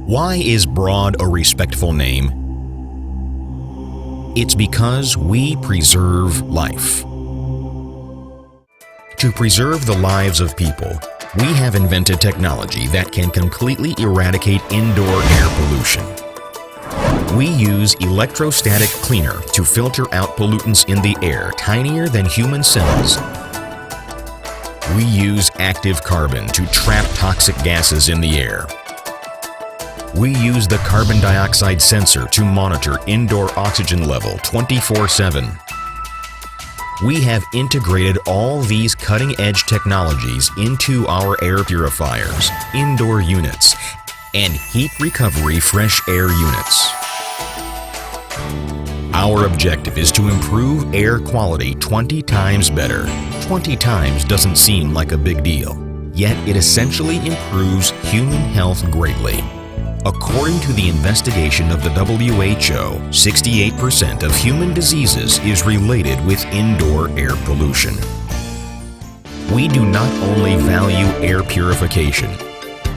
Why is Broad a respectful name? It's because we preserve life. To preserve the lives of people, we have invented technology that can completely eradicate indoor air pollution. We use electrostatic cleaner to filter out pollutants in the air tinier than human cells. We use active carbon to trap toxic gases in the air. We use the carbon dioxide sensor to monitor indoor oxygen level 24/7. We have integrated all these cutting-edge technologies into our air purifiers, indoor units, and heat recovery fresh air units. Our objective is to improve air quality 20 times better. 20 times doesn't seem like a big deal, yet it essentially improves human health greatly. According to the investigation of the WHO, 68% of human diseases is related with indoor air pollution. We do not only value air purification,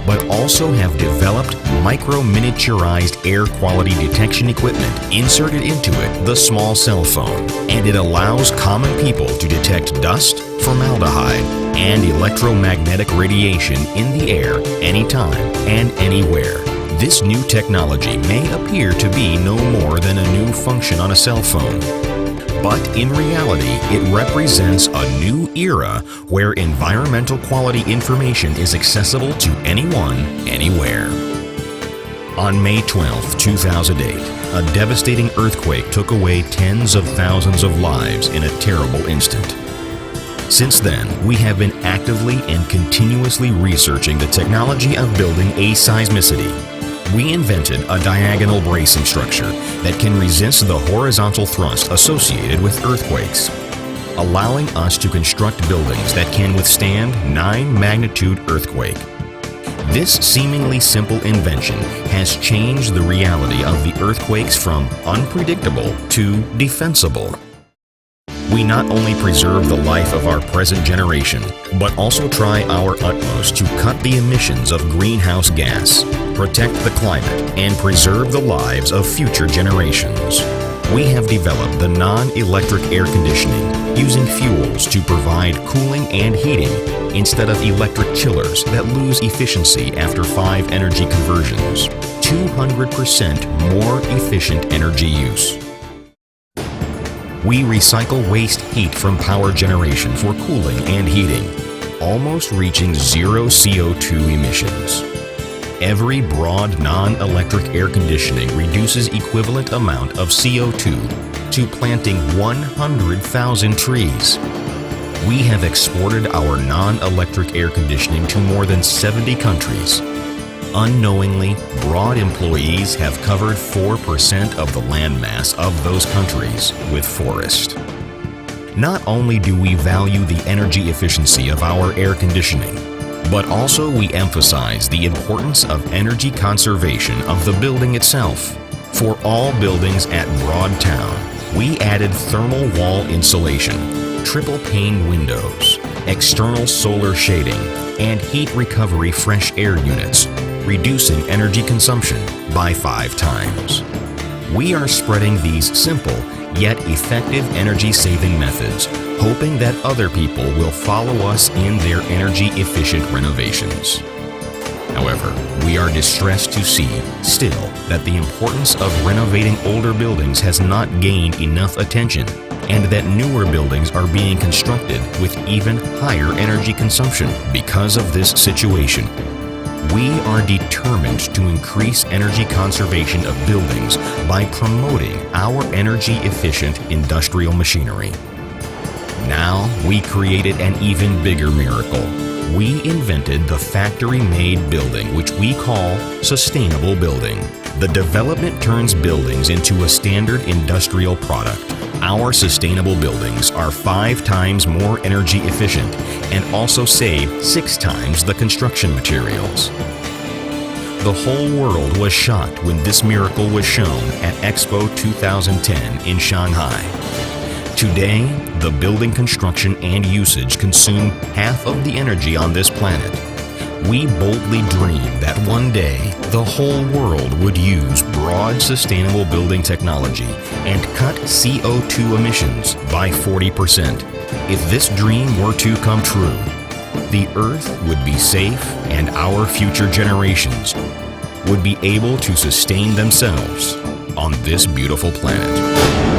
but also have developed micro-miniaturized air quality detection equipment inserted into it, the small cell phone, and it allows common people to detect dust, formaldehyde, and electromagnetic radiation in the air anytime and anywhere. This new technology may appear to be no more than a new function on a cell phone, but in reality, it represents a new era where environmental quality information is accessible to anyone, anywhere. On May 12, 2008, a devastating earthquake took away tens of thousands of lives in a terrible instant. Since then, we have been actively and continuously researching the technology of building aseismicity. We invented a diagonal bracing structure that can resist the horizontal thrust associated with earthquakes, allowing us to construct buildings that can withstand 9-magnitude earthquake. This seemingly simple invention has changed the reality of the earthquakes from unpredictable to defensible. We not only preserve the life of our present generation, but also try our utmost to cut the emissions of greenhouse gas, protect the climate, and preserve the lives of future generations. We have developed the non-electric air conditioning, using fuels to provide cooling and heating instead of electric chillers that lose efficiency after 5 energy conversions. 200% more efficient energy use. We recycle waste heat from power generation for cooling and heating, almost reaching 0 CO2 emissions. Every Broad non-electric air conditioning reduces equivalent amount of CO2 to planting 100,000 trees. We have exported our non-electric air conditioning to more than 70 countries. Unknowingly, Broad employees have covered 4% of the landmass of those countries with forest. Not only do we value the energy efficiency of our air conditioning, but also we emphasize the importance of energy conservation of the building itself. For all buildings at Broad Town, we added thermal wall insulation, triple pane windows, external solar shading, and heat recovery fresh air units, reducing energy consumption by 5 times. We are spreading these simple yet effective energy-saving methods, hoping that other people will follow us in their energy-efficient renovations. However, we are distressed to see, still, that the importance of renovating older buildings has not gained enough attention, and that newer buildings are being constructed with even higher energy consumption. Because of this situation, we are determined to increase energy conservation of buildings by promoting our energy-efficient industrial machinery. Now, we created an even bigger miracle. We invented the factory-made building, which we call sustainable building. The development turns buildings into a standard industrial product. Our sustainable buildings are 5 times more energy efficient and also save 6 times the construction materials. The whole world was shocked when this miracle was shown at Expo 2010 in Shanghai. Today, the building construction and usage consume half of the energy on this planet. We boldly dream that one day the whole world would use broad sustainable building technology and cut CO2 emissions by 40%. If this dream were to come true, the Earth would be safe and our future generations would be able to sustain themselves on this beautiful planet.